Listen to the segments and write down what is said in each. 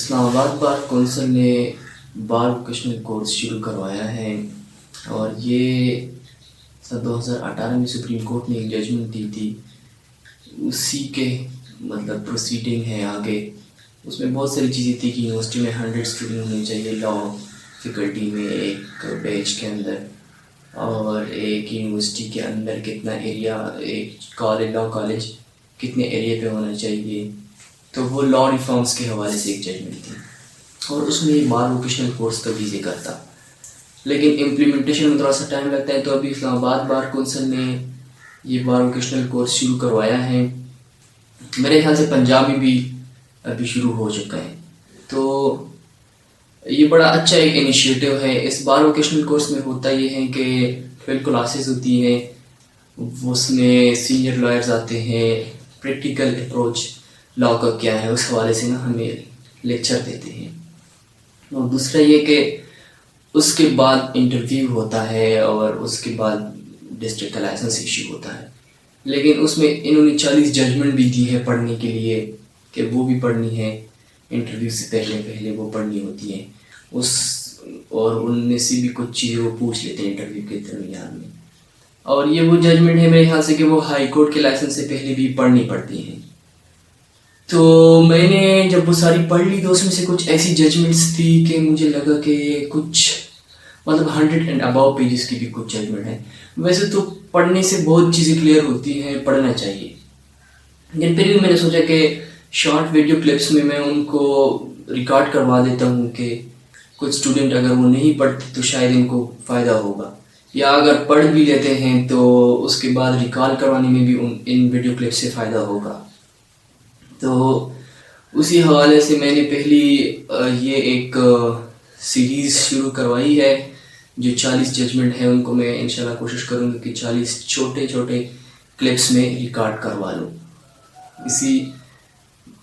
اسلام آباد bar council نے بار vocational course شروع کروایا ہے، اور یہ سن 2018 میں سپریم کورٹ نے ایک ججمنٹ دی تھی، اسی کے مطلب پروسیڈنگ ہے آگے۔ اس میں بہت ساری چیزیں تھی کہ یونیورسٹی میں 100 اسٹوڈنٹ ہونے چاہیے لا فیکلٹی میں ایک بیچ کے اندر، اور ایک یونیورسٹی کے اندر کتنا ایریا، ایک لا کالج کتنے ایریا پہ ہونا چاہیے۔ تو وہ لا ریفارمس کے حوالے سے ایک ججمنٹ تھی، اور اس میں بار ووکیشنل کورس کا بھی ذکر تھا، لیکن امپلیمنٹیشن میں تھوڑا سا ٹائم لگتا ہے۔ تو ابھی اسلام آباد بار کونسل نے یہ بار ووکیشنل کورس شروع کروایا ہے، میرے خیال سے پنجاب میں بھی ابھی شروع ہو چکا ہے۔ تو یہ بڑا اچھا ایک انیشیٹو ہے۔ اس بار ووکیشنل کورس میں ہوتا یہ ہے کہ 12 کلاسز ہوتی ہیں، اس میں سینئر لائرز آتے ہیں، پریکٹیکل اپروچ لا کا کیا ہے اس حوالے سے ہمیں لیکچر دیتے ہیں، اور دوسرا یہ کہ اس کے بعد انٹرویو ہوتا ہے، اور اس کے بعد ڈسٹرکٹ کا لائسنس ایشو ہوتا ہے۔ لیکن اس میں انہوں نے 40 ججمنٹ بھی دی ہے پڑھنے کے لیے، کہ وہ بھی پڑھنی ہے، انٹرویو سے پہلے وہ پڑھنی ہوتی ہیں اور ان میں سے بھی کچھ چیزیں وہ پوچھ لیتے ہیں انٹرویو کے درمیان میں۔ اور یہ وہ ججمنٹ ہے میرے خیال سے کہ وہ ہائی کورٹ کے لائسنس سے پہلے بھی پڑھنی پڑتی ہیں۔ تو میں نے جب وہ ساری پڑھ لی تو اس میں سے کچھ ایسی ججمنٹس تھی کہ مجھے لگا کہ کچھ مطلب 100 اینڈ اباؤ پیجز کی بھی کچھ ججمنٹ ہے۔ ویسے تو پڑھنے سے بہت چیزیں کلیئر ہوتی ہیں، پڑھنا چاہیے، لیکن پھر بھی میں نے سوچا کہ شارٹ ویڈیو کلپس میں میں ان کو ریکارڈ کروا دیتا ہوں کہ کچھ اسٹوڈنٹ اگر وہ نہیں پڑھتے تو شاید ان کو فائدہ ہوگا، یا اگر پڑھ بھی لیتے ہیں تو اس کے بعد ریکال کروانے میں بھی ان ویڈیو کلپ سے فائدہ ہوگا۔ تو اسی حوالے سے میں نے پہلی یہ ایک سیریز شروع کروائی ہے، جو 40 ججمنٹ ہیں ان کو میں انشاءاللہ کوشش کروں گا کہ 40 چھوٹے چھوٹے کلپس میں ریکارڈ کروا لوں۔ اسی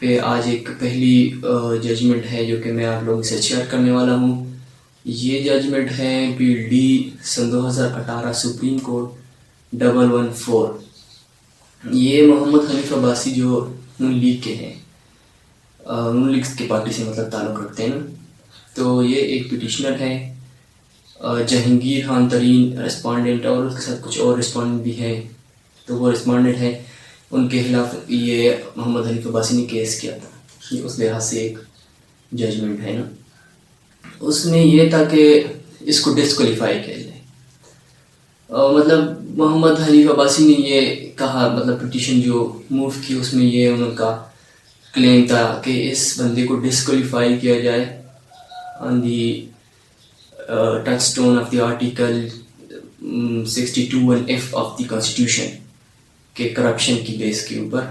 پہ آج ایک پہلی ججمنٹ ہے جو کہ میں آپ لوگوں سے شیئر کرنے والا ہوں۔ یہ ججمنٹ ہے PLD سن 2018 سپریم کورٹ 114۔ یہ محمد حنیف عباسی جو نون لیگ کے ہیں، نون لیگ کے پارٹی سے مطلب تعلق رکھتے ہیں نا، تو یہ ایک پٹیشنر ہے، جہانگیر خان ترین رسپونڈنٹ، اور اس کے ساتھ کچھ اور رسپونڈنٹ بھی ہیں۔ تو وہ رسپونڈنٹ ہیں، ان کے خلاف یہ محمد حنیف عباسی نے کیس کیا تھا، یہ اس لحاظ سے ایک ججمنٹ ہے نا۔ اس میں یہ تھا کہ اس کو ڈسکوالیفائی کیا جائے، مطلب محمد حنیف عباسی نے یہ کہا، مطلب پٹیشن جو موو کی اس میں یہ ان کا کلیم تھا کہ اس بندے کو ڈسکوالیفائی کیا جائے on the touchstone of the article 62(1)(f) of the constitution, کہ کرپشن کی بیس کے اوپر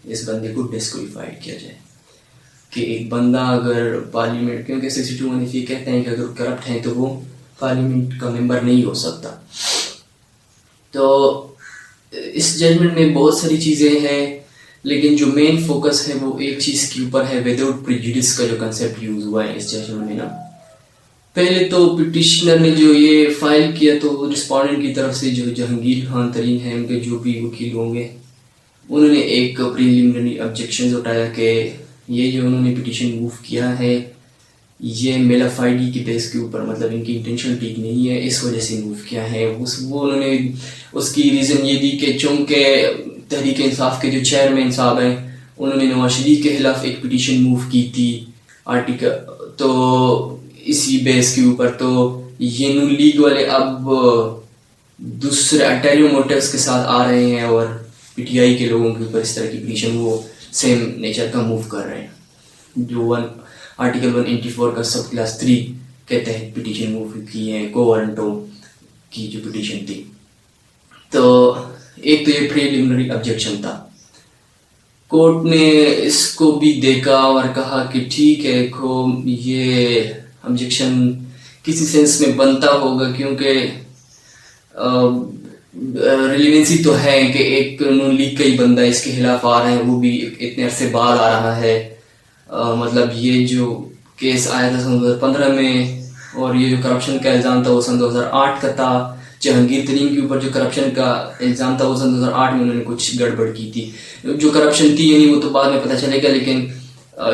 اس بندے کو ڈسکوالیفائی کیا جائے، کہ ایک بندہ اگر پارلیمنٹ، کیونکہ 62(1)(f) یہ کہتے ہیں کہ اگر کرپٹ ہیں تو وہ پارلیمنٹ کا ممبر نہیں ہو سکتا۔ تو اس ججمنٹ میں بہت ساری چیزیں ہیں، لیکن جو مین فوکس ہے وہ ایک چیز کے اوپر ہے، وداؤٹ پریجوڈس کا جو کنسیپٹ یوز ہوا ہے اس ججمنٹ میں نا۔ پہلے تو پٹیشنر نے جو یہ فائل کیا تو رسپونڈنٹ کی طرف سے جو جہانگیر خان ترین ہیں، ان کے جو بھی وکیل ہوں گے، انہوں نے ایک پریلیمنری آبجیکشنز اٹھایا کہ یہ جو انہوں نے پٹیشن موو کیا ہے یہ میلافائڈی کی بیس کے اوپر، مطلب ان کی انٹینشن ٹھیک نہیں ہے، اس وجہ سے موو کیا ہے۔ وہ انہوں نے اس کی ریزن یہ دی کہ چونکہ تحریک انصاف کے جو چیئرمین صاحب ہیں انہوں نے نواز شریف کے خلاف ایک پٹیشن موو کی تھی آرٹیکل، تو اسی بیس کے اوپر تو یہ نون لیگ والے اب دوسرے الٹیریور موٹیوز کے ساتھ آ رہے ہیں، اور PTI کے لوگوں کے اوپر اس طرح کی پٹیشن وہ سیم نیچر کا موو کر رہے ہیں، جو آرٹیکل 184 کا سب کلاس 3 کے تحت پٹیشن موو کی ہے، کوورنٹو کی جو پٹیشن تھی۔ تو ایک تو یہ پریلیمنری آبجیکشن تھا، کورٹ نے اس کو بھی دیکھا اور کہا کہ ٹھیک ہے، یہ آبجیکشن کسی سینس میں بنتا ہوگا، کیونکہ ریلیونسی تو ہے کہ ایک نون لیگ کا ہی بندہ اس کے خلاف آ رہا ہے، وہ بھی اتنے عرصے بعد آ رہا ہے۔ مطلب یہ جو کیس آیا تھا سن 2015 میں، اور یہ جو کرپشن کا الزام تھا وہ سن 2008 کا تھا۔ جہانگیر ترین کے اوپر جو کرپشن کا الزام تھا وہ سن 2008 میں انہوں نے کچھ گڑبڑ کی تھی، جو کرپشن تھی یعنی وہ تو بعد میں پتہ چلے گا، لیکن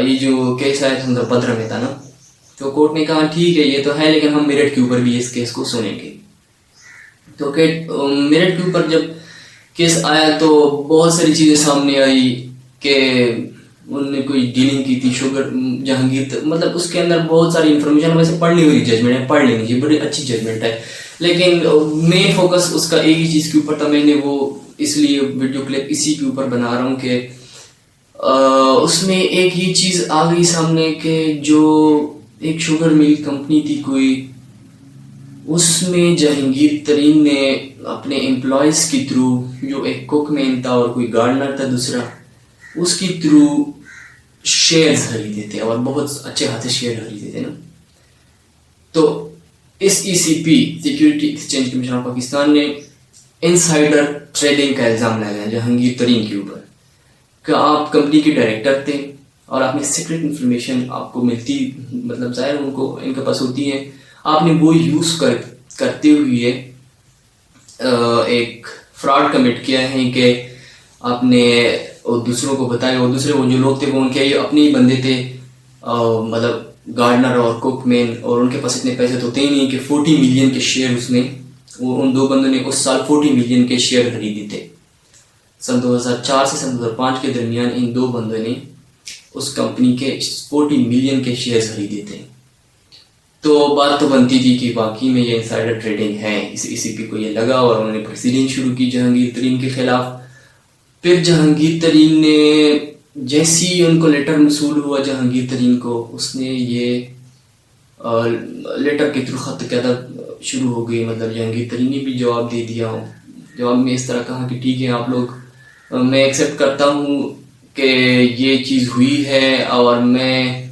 یہ جو کیس آیا تھا 2015 میں تھا نا، تو کورٹ نے کہا ٹھیک ہے یہ تو ہے لیکن ہم میرٹ کے اوپر بھی اس کیس کو سنیں گے. تو کہ میرٹ کے اوپر جب کیس آیا تو بہت ساری چیزیں سامنے آئی کہ انہوں نے کوئی ڈیلنگ کی تھی شوگر جہانگیر، مطلب اس کے اندر بہت ساری انفارمیشن ویسے پڑھنی ہوئی ججمنٹ ہے، پڑھ لینی چاہیے، بڑی اچھی ججمنٹ ہے، لیکن مین فوکس اس کا ایک ہی چیز کے اوپر تھا. میں نے وہ اس لیے ویڈیو کلپ اسی کے اوپر بنا رہا ہوں کہ اس میں ایک یہ چیز آ گئی سامنے کہ جو ایک شوگر مل کمپنی تھی کوئی، اس میں جہانگیر ترین نے اپنے امپلائیز کے تھرو، جو ایک کوک مین تھا اور کوئی گارڈنر تھا دوسرا، اس کے تھرو شیئرز خریدے تھے اور بہت اچھے خاصے شیئر خریدے تھے نا. تو S E C P security exchange commission of Pakistan نے انسائڈر ٹریڈنگ کا الزام لگایا جہانگیر ترین کے اوپر کہ آپ کمپنی کے ڈائریکٹر تھے اور آپ نے سیکرٹ انفارمیشن آپ کو ملتی، مطلب ظاہر ان کے پاس ہوتی ہے، آپ نے وہ یوز کرتے ہوئے ایک فراڈ کمٹ کیا ہے کہ آپ نے دوسروں کو بتایا، اور دوسرے وہ جو لوگ تھے وہ ان کے اپنے ہی بندے تھے، مطلب گارڈنر اور کوک مین، اور ان کے پاس اتنے پیسے تو ہوتے ہی نہیں کہ 40 ملین کے شیئر اس میں، وہ ان دو بندوں نے اس سال 40 ملین کے شیئر خریدے تھے. سن 2004 سے سن 2005 کے درمیان ان دو بندوں نے اس کمپنی کے 40 ملین کے شیئرز خریدے تھے. تو بات تو بنتی تھی کہ واقعی میں یہ انسائڈر ٹریڈنگ ہے، ای سی پی کو یہ لگا اور انہوں نے پروسیڈنگ شروع کی جہانگیر ترین کے خلاف. پھر جہانگیر ترین نے جیسی ان کو لیٹر موصول ہوا جہانگیر ترین کو، اس نے یہ لیٹر کے تھرو خط قیادت شروع ہو گئی، مطلب جہانگیر ترین نے بھی جواب دے دیا. جواب میں اس طرح کہا کہ ٹھیک ہے آپ لوگ، میں ایکسیپٹ کرتا ہوں کہ یہ چیز ہوئی ہے اور میں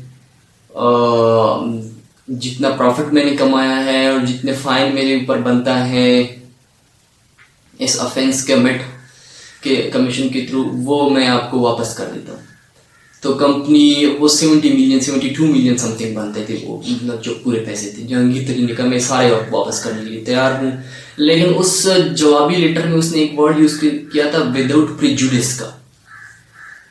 جتنا پروفٹ میں نے کمایا ہے اور جتنے فائن میرے اوپر بنتا ہے اس افینس کمٹ کے کمیشن کے تھرو، وہ میں آپ کو واپس کر دیتا ہوں. تو کمپنی وہ 72 ملین سم تھنگ بنتے تھے، وہ مطلب جو پورے پیسے تھے. جہانگیر ترین نے کہا میں سارے واپس کرنے کے لیے تیار ہوں، لیکن اس جوابی لیٹر میں اس نے ایک ورڈ یوز کیا تھا وداؤٹ پریجوڈس کا،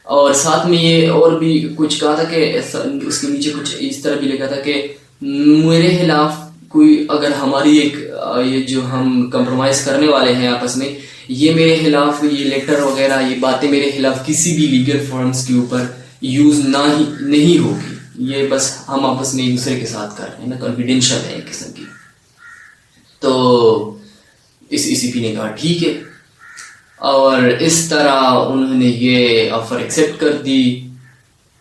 اور ساتھ میں یہ اور بھی کچھ کہا تھا کہ اس کے نیچے کچھ اس طرح بھی لکھا تھا کہ میرے خلاف کوئی اگر ہماری ایک یہ جو ہم کمپرومائز کرنے والے ہیں آپس میں، یہ میرے خلاف یہ لیٹر وغیرہ یہ باتیں میرے خلاف کسی بھی لیگل فارمز کے اوپر یوز نہیں ہوگی، یہ بس ہم آپس میں ایک دوسرے کے ساتھ کر رہے ہیں نا، کانفیڈینشیل ہے ایک قسم کی. تو اس ای سی پی نے کہا ٹھیک ہے، اور اس طرح انہوں نے یہ آفر ایکسیپٹ کر دی.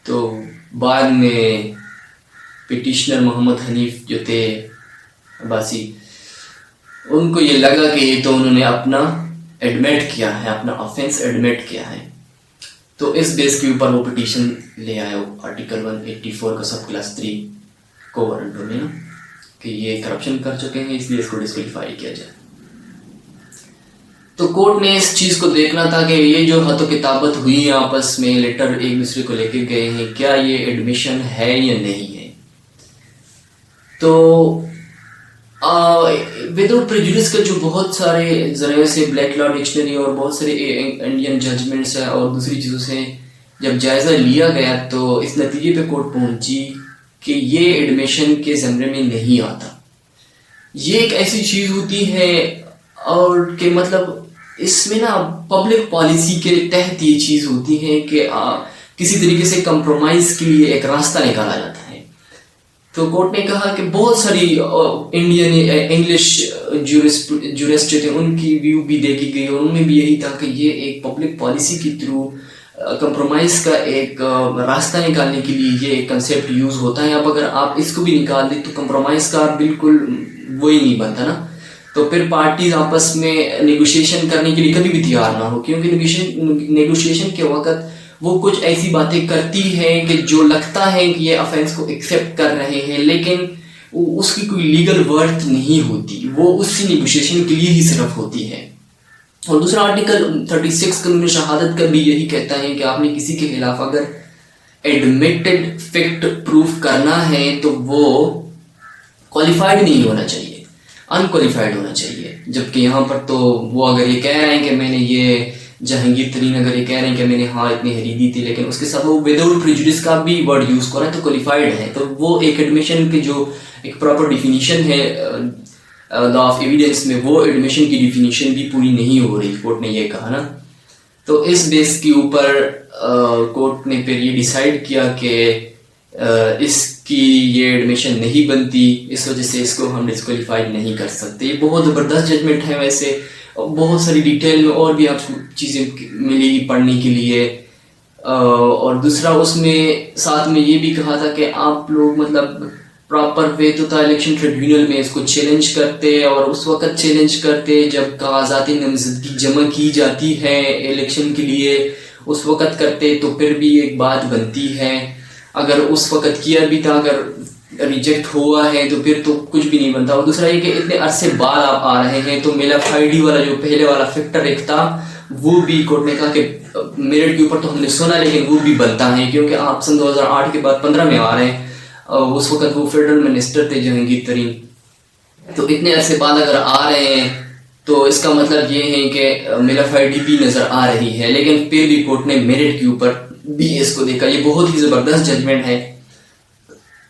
تو بعد میں پٹیشنر محمد حنیف جو تھے عباسی، ان کو یہ لگا کہ یہ تو انہوں نے اپنا ایڈمٹ کیا ہے، اپنا آفینس ایڈمٹ کیا ہے، تو اس بیس کے اوپر وہ پٹیشن لے آئے آرٹیکل 184 کا سب کلاس 3 کو وارنٹو میں نا، کہ یہ کرپشن کر چکے ہیں اس لیے اس کو ڈسکوالیفائی کیا جائے. تو کورٹ نے اس چیز کو دیکھنا تھا کہ یہ جو خط و کتابت ہوئی ہے آپس میں، لیٹر ایک دوسرے کو لے کے گئے ہیں، کیا یہ ایڈمیشن ہے یا نہیں ہے. تو وداؤٹ پریجوڈس کا جو بہت سارے ذرائع سے بلیک لا ڈکشنری اور بہت سارے انڈین ججمنٹس ہیں اور دوسری چیزوں سے جب جائزہ لیا گیا تو اس نتیجے پہ کورٹ پہنچی کہ یہ ایڈمیشن کے زمرے میں نہیں آتا. یہ ایک ایسی چیز ہوتی ہے اور کہ مطلب اس میں نا پبلک پالیسی کے تحت یہ چیز ہوتی ہے کہ کسی طریقے سے کمپرومائز کے لیے ایک راستہ نکالا جاتا ہے. تو کورٹ نے کہا کہ بہت ساری انڈین انگلش جورسٹ تھے، ان کی ویو بھی دیکھی گئی اور ان میں بھی یہی تھا کہ یہ ایک پبلک پالیسی کے تھرو کمپرومائز کا ایک راستہ نکالنے کے لیے یہ ایک کنسیپٹ یوز ہوتا ہے. اب اگر آپ اس کو بھی نکال دیں تو کمپرومائز کا بالکل وہی نہیں بنتا نا. تو پھر پارٹیز آپس میں نیگوشیشن کرنے کے لیے کبھی بھی تیار نہ ہو، کیونکہ نیگوشیشن کے وقت وہ کچھ ایسی باتیں کرتی ہیں کہ جو لگتا ہے کہ یہ افینس کو ایکسیپٹ کر رہے ہیں، لیکن اس کی کوئی لیگل ورتھ نہیں ہوتی، وہ اسی نیگوشیشن کے لیے ہی صرف ہوتی ہے. اور دوسرا آرٹیکل 36 قانون شہادت کا بھی یہی کہتا ہے کہ آپ نے کسی کے خلاف اگر ایڈمٹڈ فیکٹ پروف کرنا ہے تو وہ کوالیفائڈ نہیں ہونا چاہیے، ان کوالیفائڈ ہونا چاہیے. جبکہ یہاں پر تو وہ اگر یہ کہہ رہے ہیں کہ میں نے یہ جہانگیر ترین اگر یہ کہہ رہے ہیں کہ میں نے ہاں اتنے خریدی تھی، لیکن اس کے ساتھ وہ وداؤٹ پریجوڈس کا بھی ورڈ یوز کر رہا ہے تو کوالیفائڈ ہے. تو وہ ایک ایڈمیشن کے جو ایک پراپر ڈیفینیشن ہے لا آف ایویڈنس میں، وہ ایڈمیشن کی ڈیفینیشن بھی پوری نہیں ہو رہی، کورٹ نے یہ کہا نا. تو اس بیس کے اوپر کورٹ نے پھر یہ ڈیسائیڈ کیا کہ اس کی یہ ایڈمیشن نہیں بنتی، اس وجہ سے اس کو ہم ڈسکوالیفائڈ نہیں کر سکتے. یہ بہت زبردست ججمنٹ ہے، ویسے بہت ساری ڈیٹیل میں اور بھی آپ کو چیزیں ملے گی پڑھنے کے لیے. اور دوسرا اس میں ساتھ میں یہ بھی کہا تھا کہ آپ لوگ مطلب پراپر وے تو تھا الیکشن ٹریبیونل میں اس کو چیلنج کرتے، اور اس وقت چیلنج کرتے جب کاغذات نامزدگی جمع کی جاتی ہے الیکشن کے لیے، اس وقت کرتے تو پھر بھی ایک بات بنتی ہے. اگر اس وقت کیا بھی تھا، اگر ریجیکٹ ہوا ہے تو پھر تو کچھ بھی نہیں بنتا. اور دوسرا یہ کہ اتنے عرصے بعد آپ آ رہے ہیں تو میلافائڈی والا جو پہلے والا فیکٹر ایک تھا وہ بھی کورٹ نے کہا کہ میرٹ کے اوپر تو ہم نے سنا لیکن وہ بھی بنتا ہے، کیونکہ آپ سن 2008 کے بعد 15 میں آ رہے ہیں. اس وقت وہ فیڈرل منسٹر تھے جہانگیر ترین. تو اتنے عرصے بعد اگر آ رہے ہیں تو اس کا مطلب یہ ہے کہ میلافائڈی بھی نظر آ رہی ہے، لیکن پھر بھی کورٹ نے میرٹ کے اوپر بھی اس کو دیکھا. یہ بہت ہی زبردست ججمنٹ ہے.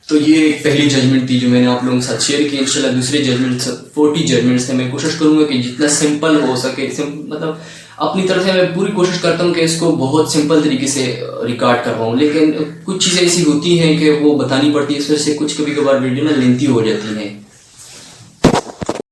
تو یہ ایک پہلی ججمنٹ تھی جو میں نے آپ لوگوں کے ساتھ شیئر کی. انشاءاللہ دوسرے ججمنٹ 40 ججمنٹس ہیں، میں کوشش کروں گا کہ جتنا سمپل ہو سکے، مطلب اپنی طرف سے میں پوری کوشش کرتا ہوں کہ اس کو بہت سمپل طریقے سے ریکارڈ کرواؤں، لیکن کچھ چیزیں ایسی ہوتی ہیں کہ وہ بتانی پڑتی ہیں، اس وجہ سے کچھ کبھی کبھار ویڈیو نا لینتھی ہو جاتی ہیں.